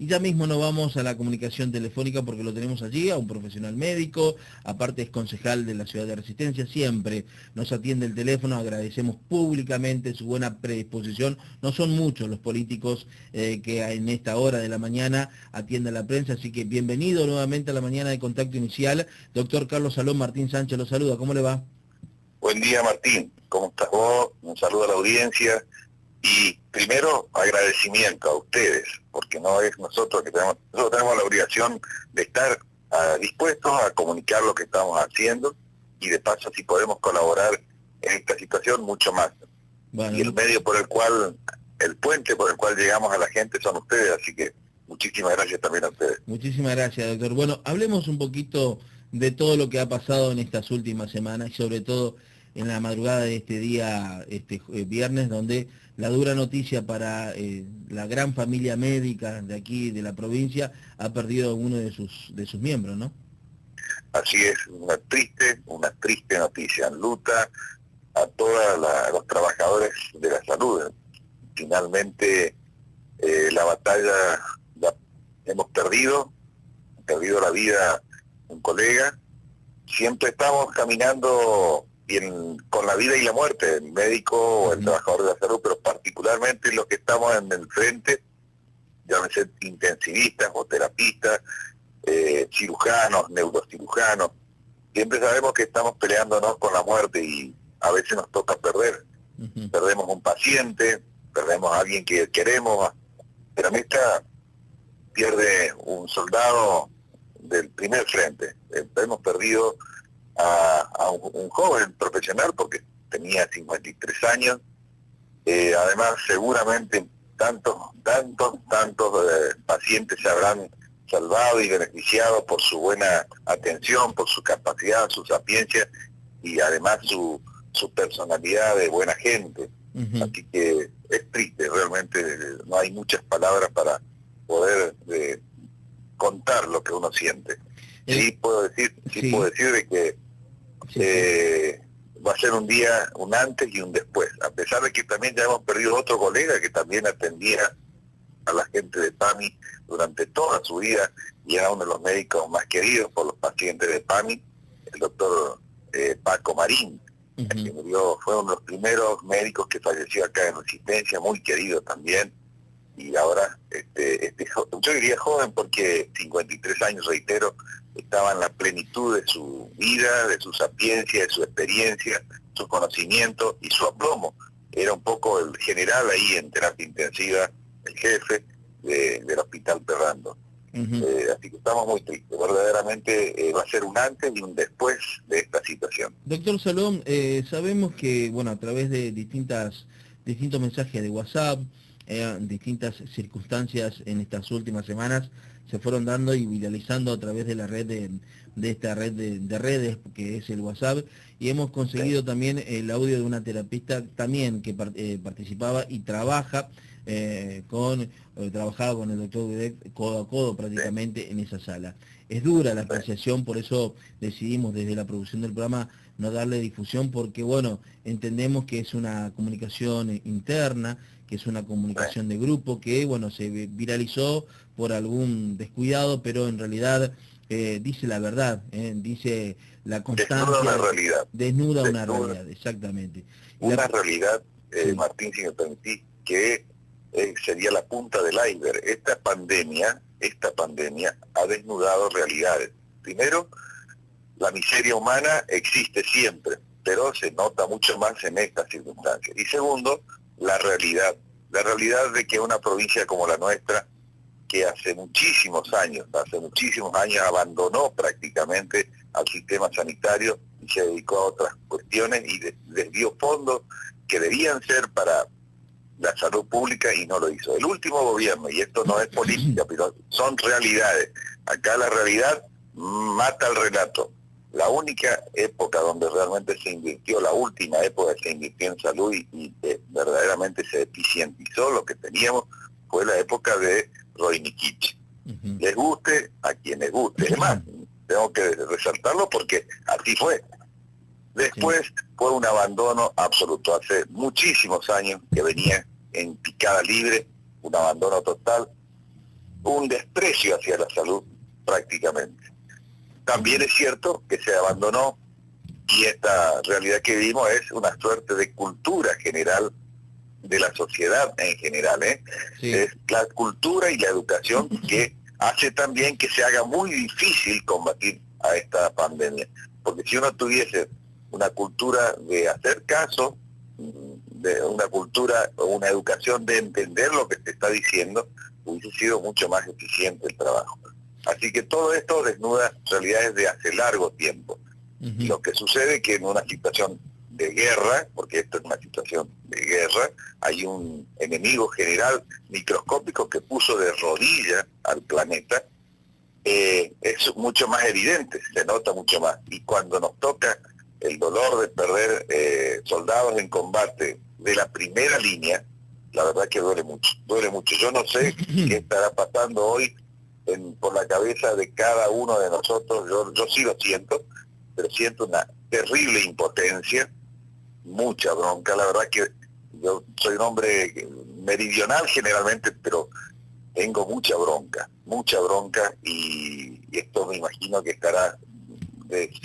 Y ya mismo nos vamos a la comunicación telefónica porque lo tenemos allí, a un profesional médico, aparte es concejal de la ciudad de Resistencia, siempre nos atiende el teléfono, agradecemos públicamente su buena predisposición. No son muchos los políticos que en esta hora de la mañana atienden a la prensa, así que bienvenido nuevamente a la mañana de Contacto Inicial. Doctor Carlos Salón, Martín Sánchez lo saluda, ¿cómo le va? Buen día, Martín. ¿Cómo estás vos? Un saludo a la audiencia. Y primero, agradecimiento a ustedes, porque no es nosotros nosotros tenemos la obligación de estar dispuestos a comunicar lo que estamos haciendo y de paso si podemos colaborar en esta situación mucho más. Bueno, y el medio por el cual, el puente por el cual llegamos a la gente son ustedes, así que muchísimas gracias también a ustedes. Muchísimas gracias, doctor. Bueno, hablemos un poquito de todo lo que ha pasado en estas últimas semanas y sobre todo en la madrugada de este día, viernes, donde la dura noticia para la gran familia médica de aquí, de la provincia, ha perdido a uno de sus miembros, ¿no? Así es, una triste noticia. Enluta a todos los trabajadores de la salud. Finalmente, la batalla la hemos perdido la vida de un colega. Siempre estamos caminando con la vida y la muerte, el médico o el trabajador de la salud, pero particularmente los que estamos en el frente, llámese intensivistas o terapistas, cirujanos, neurocirujanos. Siempre sabemos que estamos peleándonos con la muerte y a veces nos toca perder. Perdemos un paciente, perdemos a alguien que queremos, pero en esta pierde un soldado del primer frente. Hemos perdido a un joven profesional porque tenía 53 años. Además, seguramente tantos pacientes se habrán salvado y beneficiado por su buena atención, por su capacidad, su sapiencia y además su personalidad de buena gente. Así que es triste, realmente no hay muchas palabras para poder contar lo que uno siente. Sí puedo decir de que va a ser un día, un antes y un después, a pesar de que también ya hemos perdido otro colega que también atendía a la gente de PAMI durante toda su vida y era uno de los médicos más queridos por los pacientes de PAMI, el doctor Paco Marín, que murió, fue uno de los primeros médicos que falleció acá en Resistencia, muy querido también. Y ahora, yo diría joven porque 53 años, reitero, estaba en la plenitud de su vida, de su sapiencia, de su experiencia, su conocimiento y su aplomo. Era un poco el general ahí en terapia intensiva, el jefe del Hospital Perrando. Así que estamos muy tristes. Verdaderamente va a ser un antes y un después de esta situación. Doctor Salón, sabemos que, bueno, a través de distintos mensajes de WhatsApp, distintas circunstancias en estas últimas semanas se fueron dando y viralizando a través de la red de esta red de redes que es el WhatsApp, y hemos conseguido también el audio de una terapista también que participaba y trabajaba con el doctor Gudet codo a codo prácticamente en esa sala. Es dura la apreciación, por eso decidimos desde la producción del programa no darle difusión, porque bueno, entendemos que es una comunicación interna, que es una comunicación de grupo, que bueno, se viralizó por algún descuidado, pero en realidad dice la verdad, dice la constancia. Desnuda una realidad, exactamente. Una realidad, Martín, si me permitís, que sería la punta del iceberg. Esta pandemia ha desnudado realidades. Primero, la miseria humana existe siempre, pero se nota mucho más en estas circunstancias. Y segundo, la realidad de que una provincia como la nuestra, que hace muchísimos años abandonó prácticamente al sistema sanitario y se dedicó a otras cuestiones y desvió fondos que debían ser para la salud pública y no lo hizo. El último gobierno, y esto no es política, pero son realidades. Acá la realidad mata el relato. La única época donde realmente se invirtió, la última época que se invirtió en salud y verdaderamente se eficientizó lo que teníamos, fue la época de Roy-Nikitsch. Les guste a quien les guste. Además, tengo que resaltarlo porque así fue. Después fue un abandono absoluto. Hace muchísimos años que venía en picada libre, un abandono total. un desprecio hacia la salud prácticamente. También es cierto que se abandonó, y esta realidad que vimos es una suerte de cultura general de la sociedad en general, ¿eh? Sí. Es la cultura y la educación que hace también que se haga muy difícil combatir a esta pandemia. Porque si uno tuviese una cultura de hacer caso, de una cultura o una educación de entender lo que se está diciendo, hubiese sido mucho más eficiente el trabajo. Así que todo esto desnuda realidades de hace largo tiempo. Uh-huh. Lo que sucede es que en una situación de guerra, porque esto es una situación de guerra, hay un enemigo general microscópico que puso de rodillas al planeta, es mucho más evidente, se nota mucho más. Y cuando nos toca el dolor de perder soldados en combate de la primera línea, la verdad que duele mucho, duele mucho. Yo no sé qué estará pasando hoy por la cabeza de cada uno de nosotros, yo sí lo siento, pero siento una terrible impotencia, mucha bronca. La verdad que yo soy un hombre meridional generalmente, pero tengo mucha bronca, y esto me imagino que estará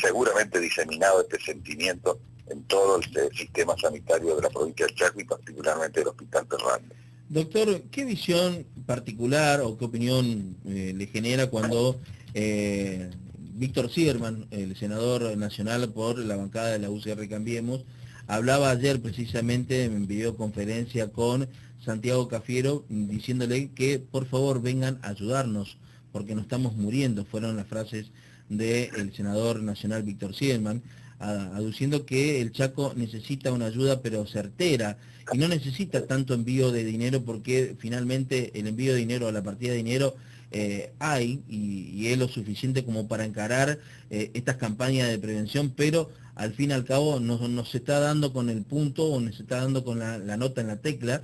seguramente diseminado este sentimiento en todo el sistema sanitario de la provincia del Chaco y particularmente del Hospital Ferrando. Doctor, ¿qué visión particular o qué opinión le genera cuando Víctor Zierman, el senador nacional por la bancada de la UCR Cambiemos, hablaba ayer precisamente en videoconferencia con Santiago Cafiero diciéndole que por favor vengan a ayudarnos porque nos estamos muriendo? Fueron las frases del senador nacional Víctor Zierman, aduciendo que el Chaco necesita una ayuda pero certera y no necesita tanto envío de dinero, porque finalmente el envío de dinero, la partida de dinero hay y es lo suficiente como para encarar estas campañas de prevención, pero al fin y al cabo no se está dando con el punto o no se está dando con la nota en la tecla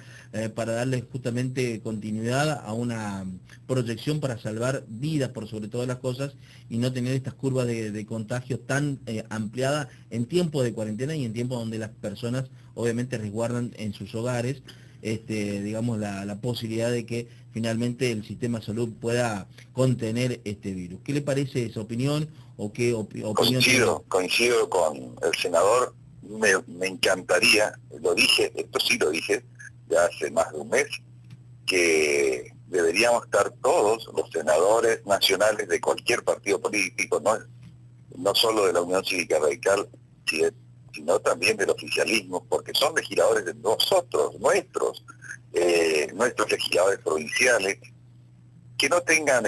para darle justamente continuidad a una proyección para salvar vidas por sobre todas las cosas y no tener estas curvas de contagio tan ampliadas en tiempo de cuarentena y en tiempo donde las personas obviamente resguardan en sus hogares digamos la posibilidad de que finalmente el sistema de salud pueda contener este virus. ¿Qué le parece esa opinión o qué opinión tiene? Coincido con el senador. Me encantaría, lo dije, esto sí lo dije ya hace más de un mes, que deberíamos estar todos los senadores nacionales de cualquier partido político, no solo de la Unión Cívica Radical, sino también del oficialismo, porque son legisladores de nosotros, nuestros legisladores provinciales, que no tengan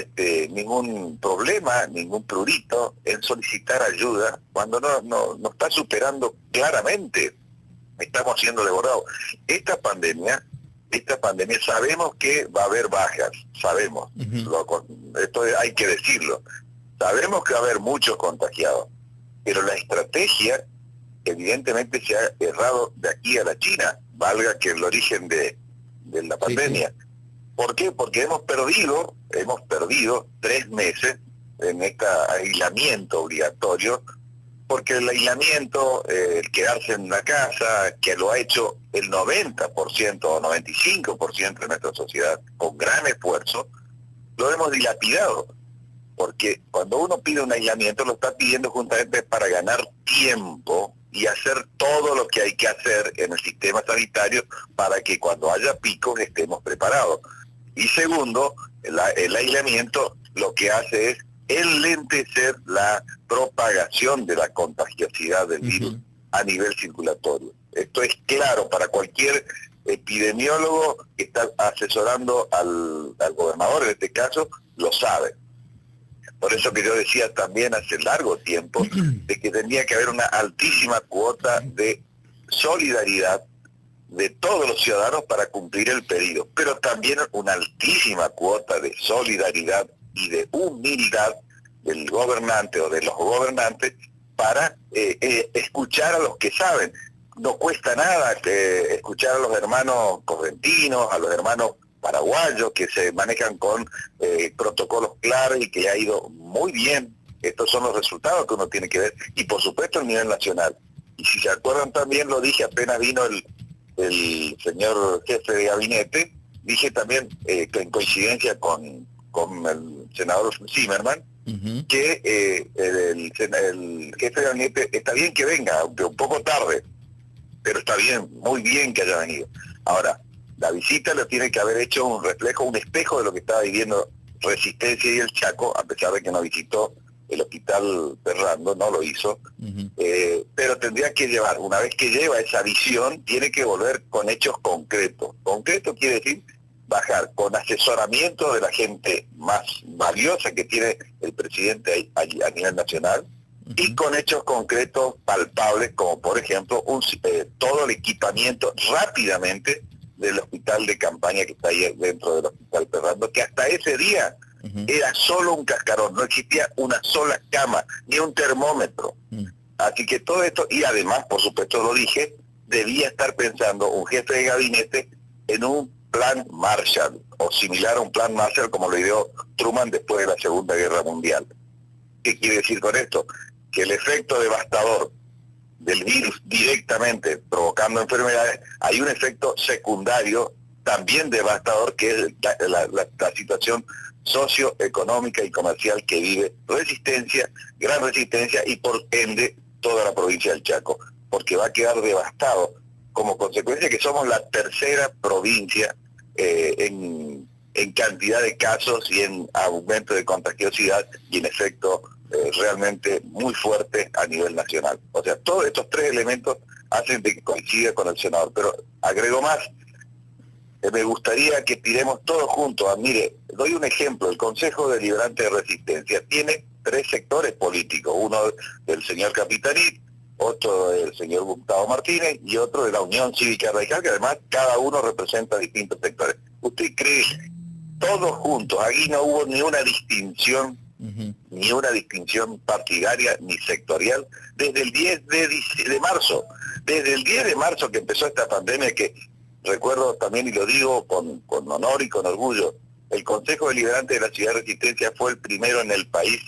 ningún problema, ningún prurito en solicitar ayuda cuando no está superando claramente, estamos siendo devorados. Esta pandemia sabemos que va a haber bajas, sabemos, esto hay que decirlo, sabemos que va a haber muchos contagiados, pero la estrategia evidentemente se ha errado de aquí a la China, valga que el origen de la pandemia. Sí, sí. ¿Por qué? Porque hemos perdido 3 meses en este aislamiento obligatorio, porque el aislamiento, el quedarse en la casa, que lo ha hecho el 90% o 95% de nuestra sociedad con gran esfuerzo, lo hemos dilapidado. Porque cuando uno pide un aislamiento lo está pidiendo justamente para ganar tiempo y hacer todo lo que hay que hacer en el sistema sanitario para que cuando haya picos estemos preparados. Y segundo, el aislamiento lo que hace es enlentecer la propagación de la contagiosidad del virus a nivel circulatorio. Esto es claro para cualquier epidemiólogo que está asesorando al gobernador, en este caso, lo sabe. Por eso que yo decía también hace largo tiempo de que tendría que haber una altísima cuota de solidaridad de todos los ciudadanos para cumplir el pedido, pero también una altísima cuota de solidaridad y de humildad del gobernante o de los gobernantes para escuchar a los que saben. No cuesta nada escuchar a los hermanos correntinos, a los hermanos paraguayos que se manejan con protocolos claros y que ha ido muy bien. Estos son los resultados que uno tiene que ver, y por supuesto a nivel nacional. Y si se acuerdan también lo dije apenas vino el señor jefe de gabinete, dije también que en coincidencia con con el senador Zimmerman, Ujú. que el jefe de gabinete, está bien que venga, aunque un poco tarde, pero está bien, muy bien que haya venido. Ahora, la visita lo tiene que haber hecho un reflejo, un espejo de lo que estaba viviendo Resistencia y el Chaco, a pesar de que no visitó el hospital Ferrando, no lo hizo, Ujú. pero tendría que llevar, una vez que lleva esa visión, tiene que volver con hechos concretos. Concreto quiere decir bajar con asesoramiento de la gente más valiosa que tiene el presidente a nivel nacional, y Ujú. con hechos concretos palpables, como por ejemplo todo el equipamiento rápidamente del hospital de campaña que está ahí dentro del hospital Ferrando, que hasta ese día Ujú. era solo un cascarón, no existía una sola cama, ni un termómetro. Ujú. Así que todo esto, y además, por supuesto lo dije, debía estar pensando un jefe de gabinete en un plan Marshall, o similar a un plan Marshall como lo dio Truman después de la Segunda Guerra Mundial. ¿Qué quiere decir con esto? Que el efecto devastador del virus directamente provocando enfermedades, hay un efecto secundario también devastador, que es la situación socioeconómica y comercial que vive Resistencia, Gran Resistencia, y por ende toda la provincia del Chaco, porque va a quedar devastado como consecuencia que somos la tercera provincia en cantidad de casos y en aumento de contagiosidad y en efecto realmente muy fuerte a nivel nacional. O sea, todos estos tres elementos hacen de que coincida con el senador. Pero agrego más, me gustaría que tiremos todos juntos. Mire, doy un ejemplo, el Consejo Deliberante de Resistencia tiene tres sectores políticos, uno del señor Capitanit, otro del señor Gustavo Martínez y otro de la Unión Cívica Radical, que además cada uno representa distintos sectores. ¿Usted cree todos juntos? Aquí no hubo ni una distinción, Ujú. ni una distinción partidaria ni sectorial desde el 10 de marzo. Desde el 10 de marzo que empezó esta pandemia, que recuerdo también, y lo digo con honor y con orgullo, el Consejo Deliberante de la Ciudad de Resistencia fue el primero en el país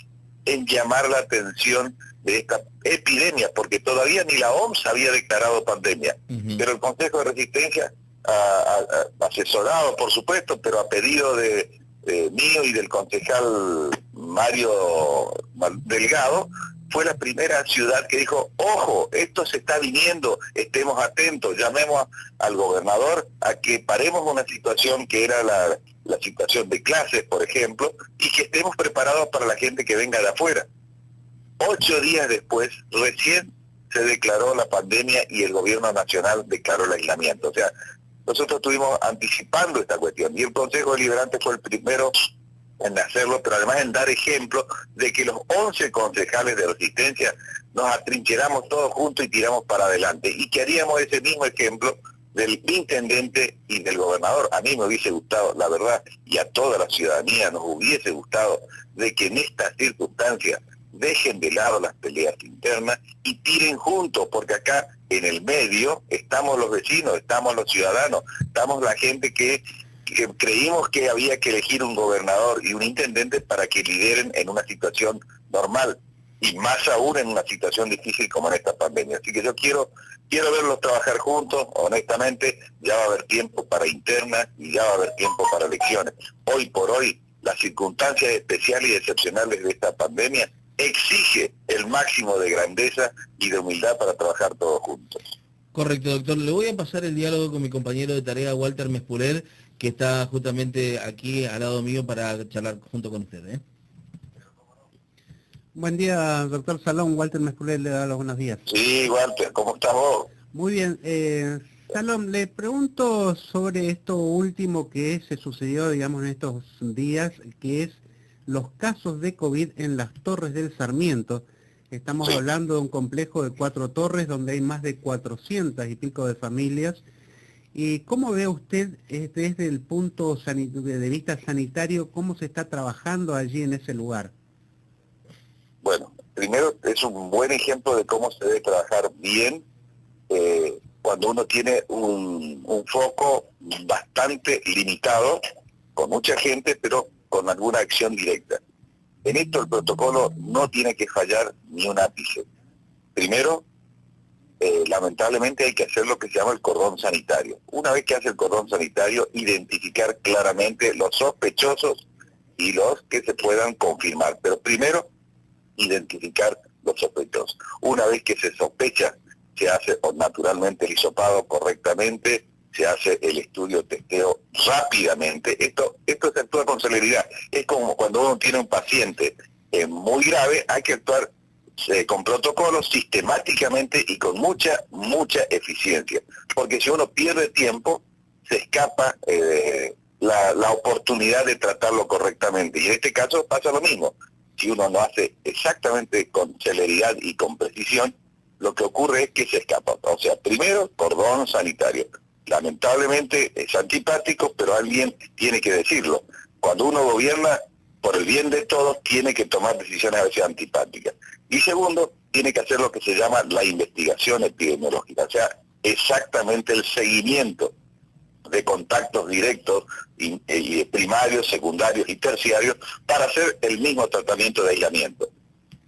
en llamar la atención de esta epidemia, porque todavía ni la OMS había declarado pandemia, Ujú. pero el Consejo de Resistencia, asesorado por supuesto, pero a pedido de mío y del concejal Mario Delgado, fue la primera ciudad que dijo, ojo, esto se está viniendo, estemos atentos, llamemos al gobernador a que paremos una situación que era la situación de clases, por ejemplo, y que estemos preparados para la gente que venga de afuera. 8 días después, recién se declaró la pandemia y el gobierno nacional declaró el aislamiento. O sea, nosotros estuvimos anticipando esta cuestión y el Consejo Deliberante fue el primero en hacerlo, pero además en dar ejemplo de que los 11 concejales de Resistencia nos atrincheramos todos juntos y tiramos para adelante, y que haríamos ese mismo ejemplo del intendente y del gobernador. A mí me hubiese gustado, la verdad, y a toda la ciudadanía nos hubiese gustado, de que en estas circunstancias dejen de lado las peleas internas y tiren juntos, porque acá en el medio estamos los vecinos, estamos los ciudadanos, estamos la gente que creímos que había que elegir un gobernador y un intendente para que lideren en una situación normal, y más aún en una situación difícil como en esta pandemia. Así que yo quiero verlos trabajar juntos. Honestamente, ya va a haber tiempo para internas y ya va a haber tiempo para elecciones. Hoy por hoy, las circunstancias especiales y excepcionales de esta pandemia exige el máximo de grandeza y de humildad para trabajar todos juntos. Correcto, doctor. Le voy a pasar el diálogo con mi compañero de tarea, Walter Mespuler, que está justamente aquí al lado mío para charlar junto con usted, ¿eh? Buen día, doctor Salón. Walter Mespuler le da los buenos días. Sí, Walter, ¿cómo estás vos? Muy bien. Salón, le pregunto sobre esto último que se sucedió, digamos, en estos días, que es los casos de COVID en las Torres del Sarmiento. Estamos Sí. hablando de un complejo de 4 torres donde hay más de 400 y pico de familias. ¿Y cómo ve usted desde el punto de vista sanitario cómo se está trabajando allí en ese lugar? Bueno, primero es un buen ejemplo de cómo se debe trabajar bien cuando uno tiene un foco bastante limitado, con mucha gente, pero con alguna acción directa. En esto el protocolo no tiene que fallar ni un ápice. Primero, lamentablemente hay que hacer lo que se llama el cordón sanitario. Una vez que hace el cordón sanitario, identificar claramente los sospechosos y los que se puedan confirmar. Pero primero, identificar los sospechosos. Una vez que se sospecha, se hace naturalmente el hisopado correctamente, se hace el estudio testeo rápidamente. Esto se actúa con celeridad. Es como cuando uno tiene un paciente muy grave, hay que actuar con protocolos sistemáticamente y con mucha eficiencia. Porque si uno pierde tiempo, se escapa la oportunidad de tratarlo correctamente. Y en este caso pasa lo mismo. Si uno no hace exactamente con celeridad y con precisión, lo que ocurre es que se escapa. O sea, primero, cordón sanitario. Lamentablemente es antipático, pero alguien tiene que decirlo. Cuando uno gobierna, por el bien de todos, tiene que tomar decisiones a veces antipáticas. Y segundo, tiene que hacer lo que se llama la investigación epidemiológica, o sea, exactamente el seguimiento de contactos directos, y primarios, secundarios y terciarios, para hacer el mismo tratamiento de aislamiento.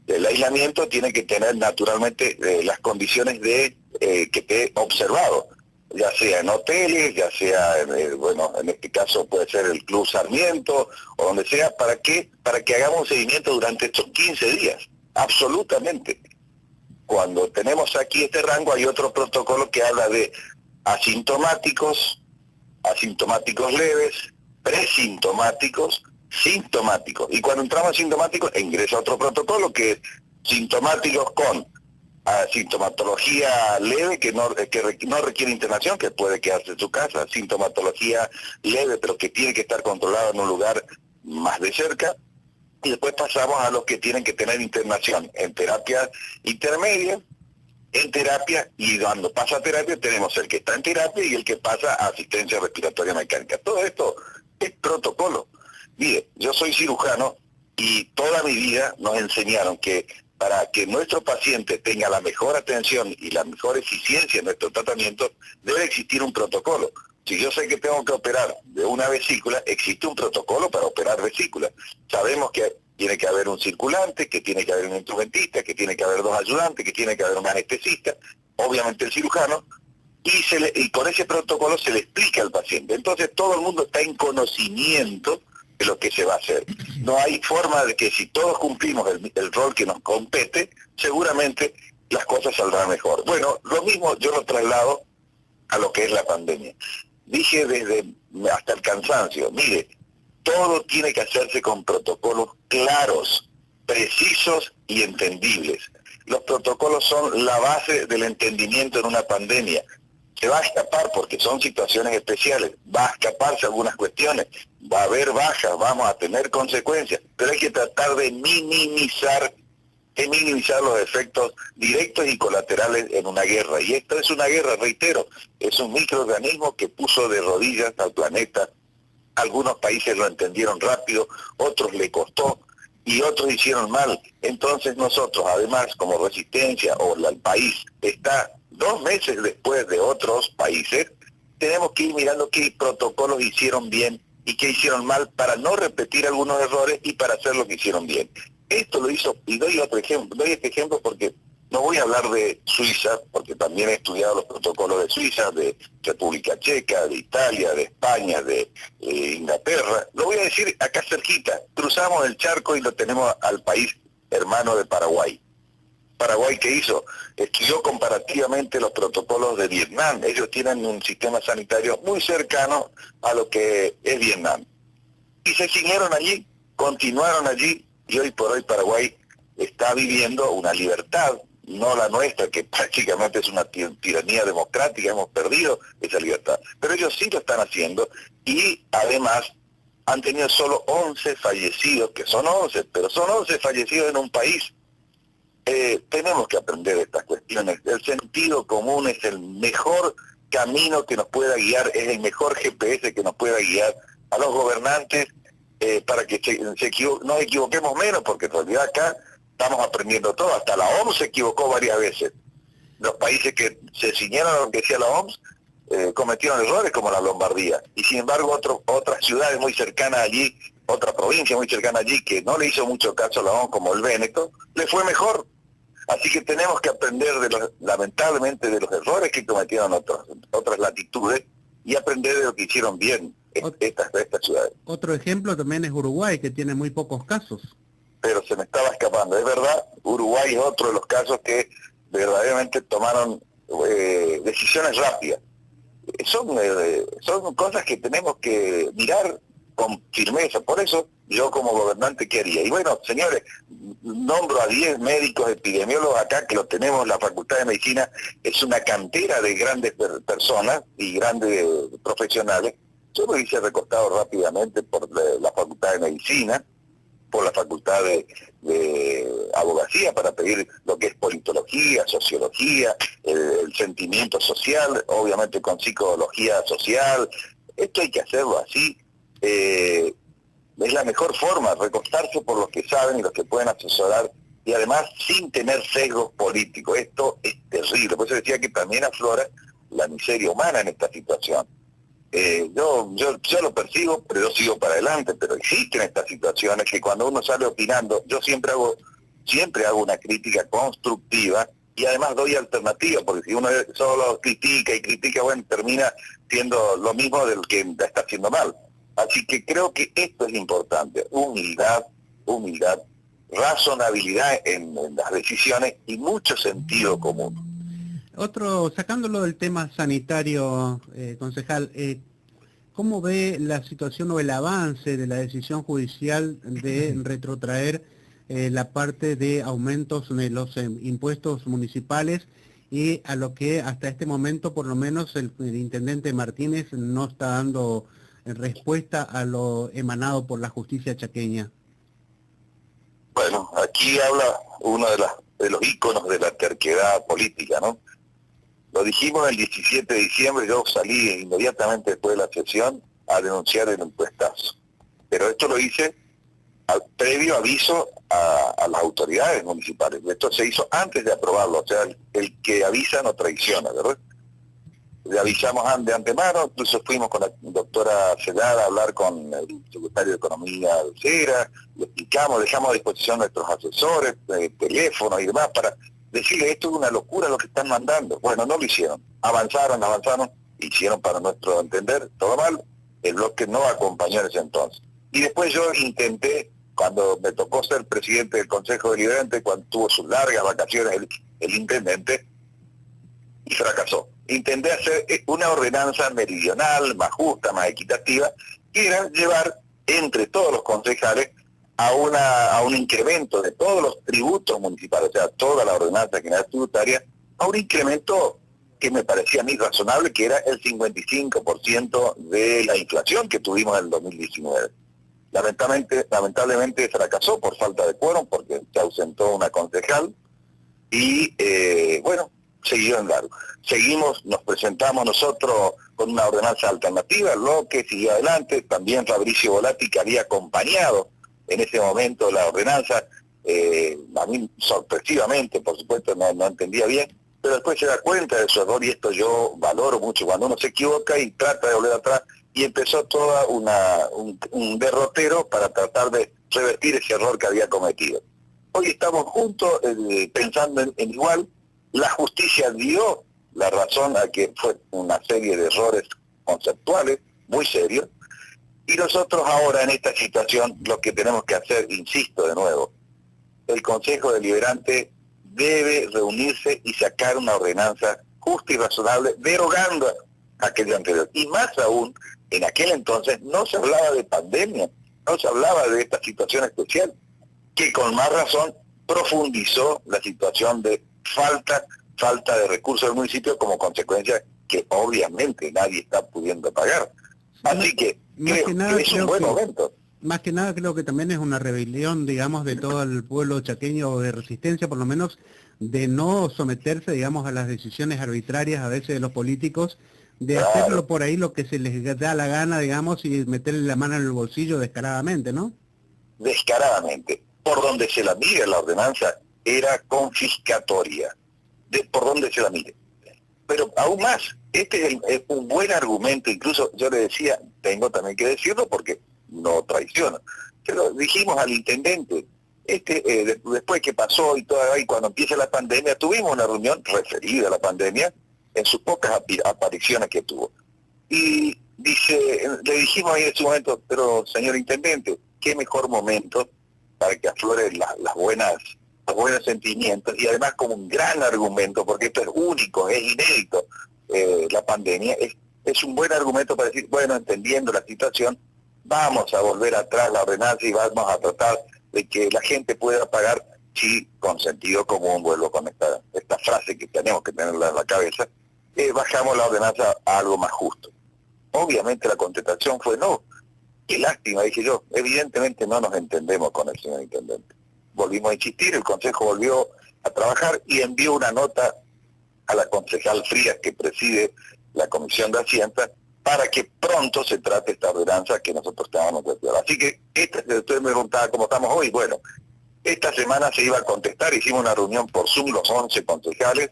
El aislamiento tiene que tener naturalmente las condiciones de que esté observado, ya sea en hoteles, ya sea, bueno, en este caso puede ser el Club Sarmiento, o donde sea, ¿para qué? Para que hagamos un seguimiento durante estos 15 días, absolutamente. Cuando tenemos aquí este rango, hay otro protocolo que habla de asintomáticos leves, presintomáticos, sintomáticos. Y cuando entramos a sintomáticos, ingresa otro protocolo que es sintomáticos con sintomatología leve que no requiere internación, que puede quedarse en su casa, sintomatología leve pero que tiene que estar controlado en un lugar más de cerca, y después pasamos a los que tienen que tener internación en terapia intermedia, en terapia, y cuando pasa a terapia tenemos el que está en terapia y el que pasa a asistencia respiratoria mecánica. Todo esto es protocolo. Mire, yo soy cirujano y toda mi vida nos enseñaron que para que nuestro paciente tenga la mejor atención y la mejor eficiencia en nuestro tratamiento, debe existir un protocolo. Si yo sé que tengo que operar de una vesícula, existe un protocolo para operar vesículas. Sabemos que tiene que haber un circulante, que tiene que haber un instrumentista, que tiene que haber 2 ayudantes, que tiene que haber un anestesista, obviamente el cirujano, y con ese protocolo se le explica al paciente. Entonces todo el mundo está en conocimiento de lo que se va a hacer. No hay forma de que si todos cumplimos el rol que nos compete, seguramente las cosas saldrán mejor. Bueno, lo mismo yo lo traslado a lo que es la pandemia. Dije hasta el cansancio, mire, todo tiene que hacerse con protocolos claros, precisos y entendibles. Los protocolos son la base del entendimiento en una pandemia. Se va a escapar porque son situaciones especiales, va a escaparse algunas cuestiones, va a haber bajas, vamos a tener consecuencias, pero hay que tratar de minimizar los efectos directos y colaterales en una guerra. Y esto es una guerra, reitero, es un microorganismo que puso de rodillas al planeta. Algunos países lo entendieron rápido, otros le costó y otros hicieron mal. Entonces nosotros, además, como Resistencia o el país está 2 meses después de otros países, tenemos que ir mirando qué protocolos hicieron bien y qué hicieron mal para no repetir algunos errores y para hacer lo que hicieron bien. Esto lo hizo, y doy este ejemplo porque no voy a hablar de Suiza, porque también he estudiado los protocolos de Suiza, de República Checa, de Italia, de España, de Inglaterra. Lo voy a decir acá cerquita. Cruzamos el charco y lo tenemos al país hermano de Paraguay. Paraguay, ¿qué hizo? Estudió comparativamente los protocolos de Vietnam. Ellos tienen un sistema sanitario muy cercano a lo que es Vietnam. Y se siguieron allí, continuaron allí, y hoy por hoy Paraguay está viviendo una libertad, no la nuestra, que prácticamente es una tiranía democrática, hemos perdido esa libertad. Pero ellos sí lo están haciendo, y además han tenido solo 11 fallecidos, que son 11, pero son 11 fallecidos en un país. Tenemos que aprender de estas cuestiones. El sentido común es el mejor camino que nos pueda guiar, es el mejor GPS que nos pueda guiar a los gobernantes para que nos equivoquemos menos, porque en realidad acá estamos aprendiendo todo. Hasta la OMS se equivocó varias veces. Los países que se ciñeron a lo que decía la OMS cometieron errores como la Lombardía. Y sin embargo otras ciudades muy cercanas allí, otra provincia muy cercana allí que no le hizo mucho caso a la OMS, como el Véneto, le fue mejor. Así que tenemos que aprender lamentablemente de los errores que cometieron otras latitudes, y aprender de lo que hicieron bien estas ciudades. Otro ejemplo también es Uruguay, que tiene muy pocos casos. Pero se me estaba escapando, es verdad, Uruguay es otro de los casos que verdaderamente tomaron decisiones rápidas. Son cosas que tenemos que mirar con firmeza. Por eso yo como gobernante, ¿qué haría? Y bueno, señores, nombro a 10 médicos epidemiólogos acá, que lo tenemos en la Facultad de Medicina, es una cantera de grandes personas y grandes profesionales. Yo me hice recortado rápidamente por la Facultad de Medicina, por la Facultad de Abogacía, para pedir lo que es politología, sociología, el sentimiento social, obviamente con psicología social. Esto hay que hacerlo así. Es la mejor forma, recortarse por los que saben y los que pueden asesorar, y además sin tener sesgos políticos. Esto es terrible. Por eso decía que también aflora la miseria humana en esta situación. Yo lo percibo, pero yo sigo para adelante, pero existen estas situaciones que cuando uno sale opinando, yo siempre hago una crítica constructiva y además doy alternativas, porque si uno solo critica y critica, bueno, termina siendo lo mismo del que está haciendo mal. Así que creo que esto es importante: humildad, razonabilidad en las decisiones y mucho sentido común. Sacándolo del tema sanitario, concejal, ¿cómo ve la situación o el avance de la decisión judicial de retrotraer la parte de aumentos de los impuestos municipales, y a lo que hasta este momento por lo menos el intendente Martínez no está dando respuesta a lo emanado por la justicia chaqueña? Bueno, aquí habla uno de los íconos de la terquedad política, ¿no? Lo dijimos el 17 de diciembre, yo salí inmediatamente después de la sesión a denunciar el impuestazo. Pero esto lo hice previo aviso a las autoridades municipales. Esto se hizo antes de aprobarlo, o sea, el que avisa no traiciona, ¿verdad? Le avisamos de antemano, incluso fuimos con la doctora Celada a hablar con el secretario de Economía de Cera, le explicamos, dejamos a disposición nuestros asesores, teléfonos y demás, para decirle: esto es una locura lo que están mandando. Bueno, no lo hicieron, avanzaron, hicieron, para nuestro entender, todo mal. El bloque no acompañó en ese entonces. Y después yo intenté, cuando me tocó ser presidente del Consejo Deliberante, cuando tuvo sus largas vacaciones el intendente, y fracasó. Intenté hacer una ordenanza meridional, más justa, más equitativa, que era llevar entre todos los concejales a un incremento de todos los tributos municipales, o sea, toda la ordenanza general tributaria, a un incremento que me parecía a mí razonable, que era el 55% de la inflación que tuvimos en el 2019. Lamentablemente fracasó por falta de quórum, porque se ausentó una concejal, y bueno, siguió en largo. Nos presentamos nosotros con una ordenanza alternativa, lo que siguió adelante, también Fabricio Volati, que había acompañado en ese momento la ordenanza, a mí sorpresivamente, por supuesto, no entendía bien, pero después se da cuenta de su error, y esto yo valoro mucho, cuando uno se equivoca y trata de volver atrás, y empezó toda un derrotero para tratar de revertir ese error que había cometido. Hoy estamos juntos pensando en igual. La justicia dio la razón a que fue una serie de errores conceptuales muy serios, y nosotros ahora en esta situación lo que tenemos que hacer, insisto de nuevo, el Consejo Deliberante debe reunirse y sacar una ordenanza justa y razonable, derogando aquella anterior. Y más aún, en aquel entonces no se hablaba de pandemia, no se hablaba de esta situación especial, que con más razón profundizó la situación de falta de recursos del municipio, como consecuencia que obviamente nadie está pudiendo pagar. Así que creo que es un buen momento. Más que nada creo que también es una rebelión, digamos, de todo el pueblo chaqueño, o de resistencia por lo menos, de no someterse, digamos, a las decisiones arbitrarias a veces de los políticos, de hacerlo por ahí lo que se les da la gana, digamos, y meterle la mano en el bolsillo descaradamente, ¿no? Descaradamente. Por donde se la mire la ordenanza era confiscatoria, por donde se la mire. Pero aún más, este es un buen argumento, incluso yo le decía, tengo también que decirlo porque no traiciona, pero dijimos al intendente, después que pasó y cuando empieza la pandemia, tuvimos una reunión referida a la pandemia en sus pocas apariciones que tuvo. Y dice, le dijimos ahí en ese momento, pero señor intendente, qué mejor momento para que afloren los buenos sentimientos, y además como un gran argumento, porque esto es único, es inédito, la pandemia, es un buen argumento para decir, bueno, entendiendo la situación, vamos a volver atrás la ordenanza y vamos a tratar de que la gente pueda pagar, sí, con sentido común. Vuelvo con esta frase que tenemos que tenerla en la cabeza, bajamos la ordenanza a algo más justo. Obviamente la contestación fue no. Qué lástima, dije yo, evidentemente no nos entendemos con el señor intendente. Volvimos a insistir, el Consejo volvió a trabajar y envió una nota a la concejal Frías, que preside la Comisión de Hacienda, para que pronto se trate esta ordenanza que nosotros estábamos de acuerdo. Así que, usted me preguntaba cómo estamos hoy. Bueno, esta semana se iba a contestar, hicimos una reunión por Zoom, los 11 concejales,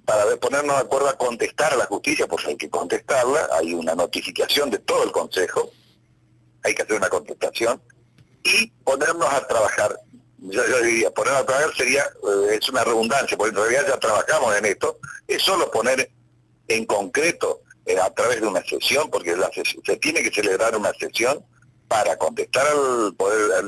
para ponernos de acuerdo a contestar a la justicia, porque hay que contestarla, hay una notificación de todo el Consejo, hay que hacer una contestación, y ponernos a trabajar. Yo diría, ponernos a trabajar sería, es una redundancia, porque en realidad ya trabajamos en esto, es solo poner en concreto, a través de una sesión, porque se tiene que celebrar una sesión para contestar al Poder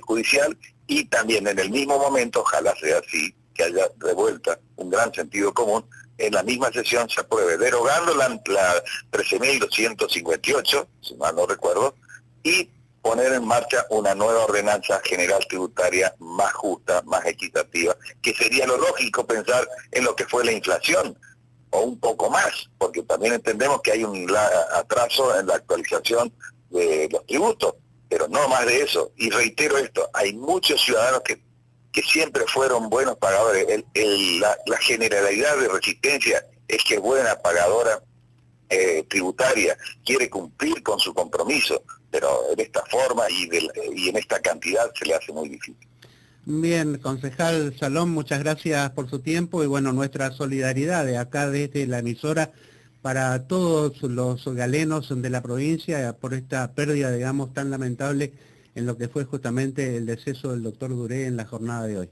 Judicial, y también en el mismo momento, ojalá sea así, que haya de vuelta un gran sentido común, en la misma sesión se apruebe, derogando la 13.258, si mal no recuerdo, y poner en marcha una nueva ordenanza general tributaria más justa, más equitativa, que sería lo lógico pensar en lo que fue la inflación, o un poco más, porque también entendemos que hay un atraso en la actualización de los tributos, pero no más de eso. Y reitero esto, hay muchos ciudadanos que siempre fueron buenos pagadores. La generalidad de Resistencia es que es buena pagadora tributaria, quiere cumplir con su compromiso, pero en esta forma y en esta cantidad se le hace muy difícil. Bien, concejal Salom, muchas gracias por su tiempo y bueno, nuestra solidaridad de acá desde la emisora para todos los galenos de la provincia por esta pérdida, digamos, tan lamentable en lo que fue justamente el deceso del doctor Duré en la jornada de hoy.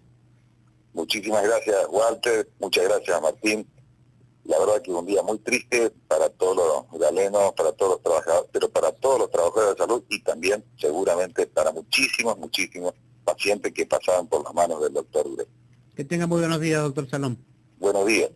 Muchísimas gracias, Walter, muchas gracias, Martín. La verdad que es un día muy triste para todos los galenos, para todos los trabajadores, pero para todos los trabajadores de salud y también seguramente para muchísimos pacientes que pasaban por las manos del doctor Duré. Que tenga muy buenos días, doctor Salom. Buenos días.